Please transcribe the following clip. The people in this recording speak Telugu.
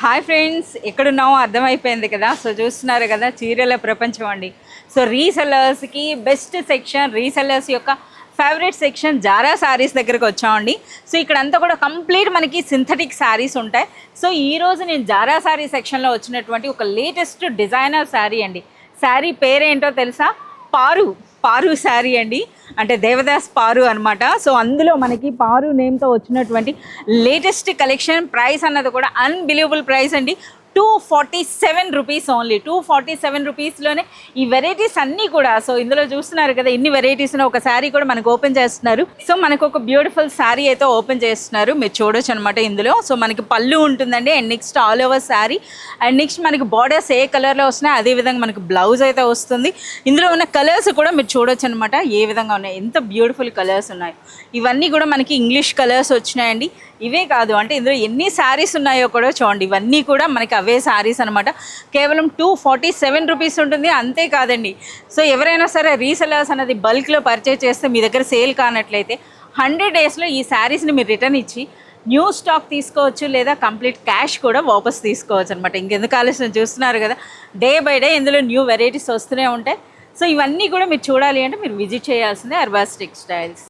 హాయ్ ఫ్రెండ్స్, ఎక్కడున్నామో అర్థమైపోయింది కదా. సో చూస్తున్నారు కదా, చీరల ప్రపంచం అండి. సో రీసెల్లర్స్కి బెస్ట్ సెక్షన్, రీసెల్లర్స్ యొక్క ఫేవరెట్ సెక్షన్ జారా శారీస్ దగ్గరకు వచ్చామండి. సో ఇక్కడంతా కూడా కంప్లీట్ మనకి సింథటిక్ శారీస్ ఉంటాయి. సో ఈరోజు నేను జారా శారీ సెక్షన్లో వచ్చినటువంటి ఒక లేటెస్ట్ డిజైనర్ శారీ అండి. శారీ పేరేంటో తెలుసా? పారు శారీ అండి, అంటే దేవదాస్ పారు అనమాట. సో అందులో మనకి పారు నేమ్తో వచ్చినటువంటి లేటెస్ట్ కలెక్షన్. ప్రైస్ అన్నది కూడా అన్బిలీవబుల్ ప్రైస్ అండి. 247 రూపీస్ ఓన్లీ. 247 రూపీస్లోనే ఈ వెరైటీస్ అన్నీ కూడా. సో ఇందులో చూస్తున్నారు కదా ఎన్ని వెరైటీస్ ఒక శారీ కూడా మనకు ఓపెన్ చేస్తున్నారు. సో మనకు ఒక బ్యూటిఫుల్ శారీ అయితే ఓపెన్ చేస్తున్నారు, మీరు చూడొచ్చు అనమాట ఇందులో. సో మనకి పళ్ళు ఉంటుందండి, and next all over sari, and next మనకి బార్డర్స్ ఏ కలర్లో వస్తున్నాయి అదేవిధంగా మనకి బ్లౌజ్ అయితే వస్తుంది. ఇందులో ఉన్న కలర్స్ కూడా మీరు చూడొచ్చు అనమాట ఏ విధంగా ఉన్నాయి, ఎంత బ్యూటిఫుల్ కలర్స్ ఉన్నాయి. ఇవన్నీ కూడా మనకి ఇంగ్లీష్ కలర్స్ వచ్చినాయండి. ఇవే కాదు, అంటే ఇందులో ఎన్ని శారీస్ ఉన్నాయో కూడా చూడండి. ఇవన్నీ కూడా మనకి అవే శారీస్ అనమాట. కేవలం 247 రూపీస్ ఉంటుంది. అంతేకాదండి, సో ఎవరైనా సరే రీసెలర్స్ అనేది బల్క్లో పర్చేజ్ చేస్తే మీ దగ్గర సేల్ కానట్లయితే 100 డేస్లో ఈ శారీస్ని మీరు రిటర్న్ ఇచ్చి న్యూ స్టాక్ తీసుకోవచ్చు, లేదా కంప్లీట్ క్యాష్ కూడా వాపస్ తీసుకోవచ్చు అనమాట. ఇంకెందుకు ఆలస్యం, చూస్తున్నారు కదా డే బై డే ఇందులో న్యూ వెరైటీస్ వస్తూనే ఉంటాయి. సో ఇవన్నీ కూడా మీరు చూడాలి అంటే మీరు విజిట్ చేయాల్సిందే అర్బాస్ టెక్స్టైల్స్.